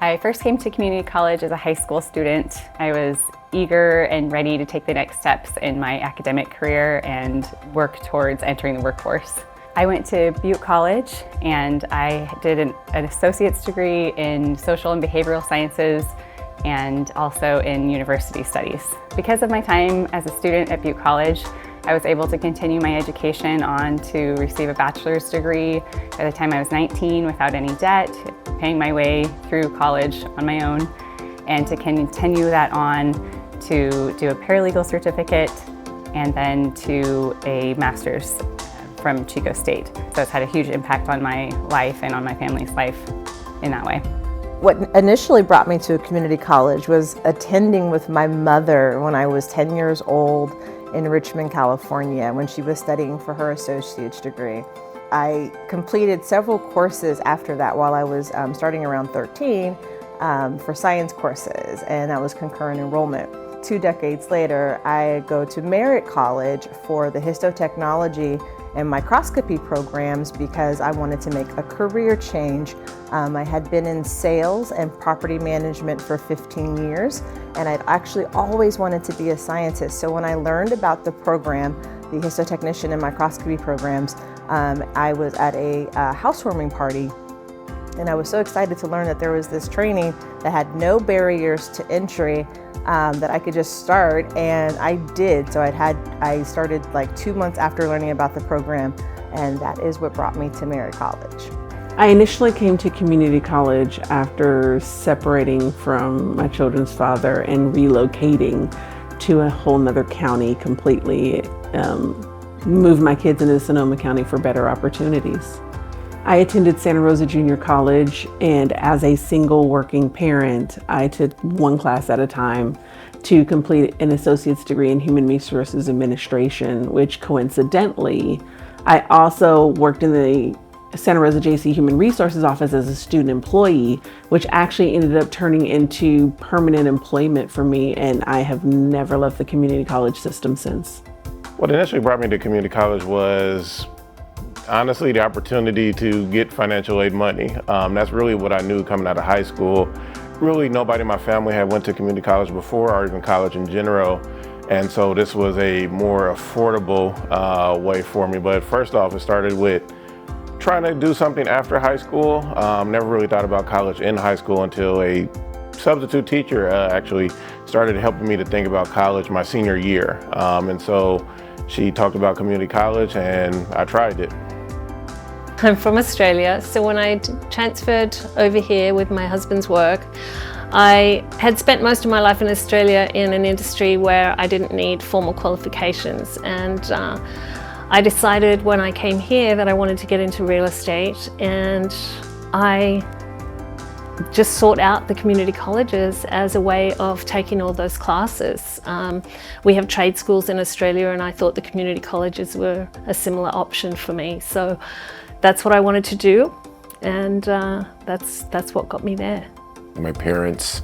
I first came to community college as a high school student. I was eager and ready to take the next steps in my academic career and work towards entering the workforce. I went to Butte College and I did an associate's degree in social and behavioral sciences and also in university studies. Because of my time as a student at Butte College, I was able to continue my education on to receive a bachelor's degree by the time I was 19 without any debt, paying my way through college on my own, and to continue that on to do a paralegal certificate and then to a master's from Chico State. So it's had a huge impact on my life and on my family's life in that way. What initially brought me to a community college was attending with my mother when I was 10 years old in Richmond, California, when she was studying for her associate's degree. I completed several courses after that while I was starting around 13 for science courses, and that was concurrent enrollment. 2 decades later, I go to Merritt College for the histotechnology and microscopy programs because I wanted to make a career change. I had been in sales and property management for 15 years, and I'd actually always wanted to be a scientist. So when I learned about the program, the histotechnician and microscopy programs, I was at a housewarming party, and I was so excited to learn that there was this training that had no barriers to entry, that I could just start, and I did. So I started like 2 months after learning about the program, and that is what brought me to Merritt College. I initially came to community college after separating from my children's father and relocating to a whole nother county completely, moved my kids into Sonoma County for better opportunities. I attended Santa Rosa Junior College, and as a single working parent, I took one class at a time to complete an associate's degree in human resources administration, which coincidentally, I also worked in the Santa Rosa JC Human Resources office as a student employee, which actually ended up turning into permanent employment for me, and I have never left the community college system since. What initially brought me to community college was honestly the opportunity to get financial aid money. That's really what I knew coming out of high school. Really nobody in my family had went to community college before, or even college in general. And so this was a more affordable way for me. But first off, it started with trying to do something after high school. Never really thought about college in high school until a substitute teacher actually started helping me to think about college my senior year. And so she talked about community college and I tried it. I'm from Australia, so when I transferred over here with my husband's work, I had spent most of my life in Australia in an industry where I didn't need formal qualifications, and I decided when I came here that I wanted to get into real estate, and I just sought out the community colleges as a way of taking all those classes. We have trade schools in Australia, and I thought the community colleges were a similar option for me. So that's what I wanted to do, and that's what got me there. My parents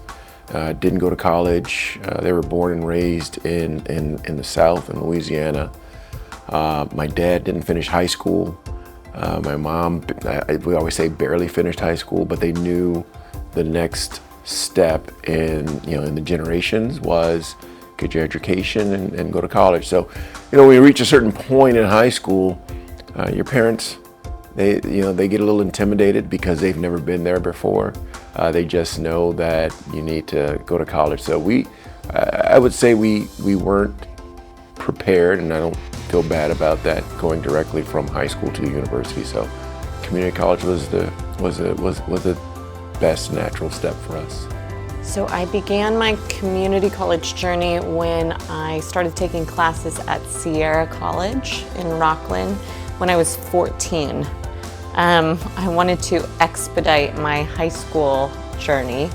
didn't go to college. They were born and raised in the South, in Louisiana. My dad didn't finish high school. My mom, we always say barely finished high school, but they knew the next step in the generations was get your education and go to college. So, when you reach a certain point in high school, your parents, they get a little intimidated because they've never been there before. They just know that you need to go to college. So I would say we weren't prepared, and I don't feel bad about that, going directly from high school to university. So community college was the best natural step for us. So I began my community college journey when I started taking classes at Sierra College in Rockland when I was 14. I wanted to expedite my high school journey,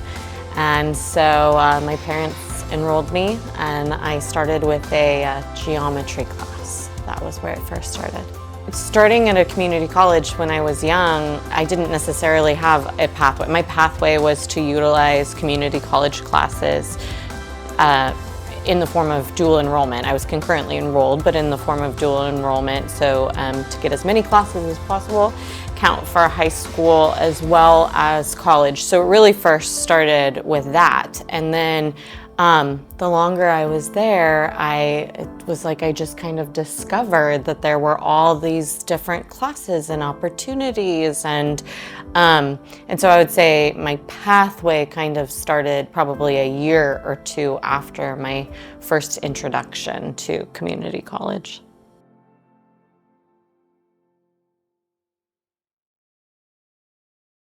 and so my parents enrolled me, and I started with a geometry class. That was where it first started. Starting at a community college when I was young, I didn't necessarily have a pathway. My pathway was to utilize community college classes in the form of dual enrollment. I was concurrently enrolled, but in the form of dual enrollment, so to get as many classes as possible, count for high school as well as college. So it really first started with that, and then the longer I was there, it was like I just kind of discovered that there were all these different classes and opportunities, and so I would say my pathway kind of started probably a year or two after my first introduction to community college.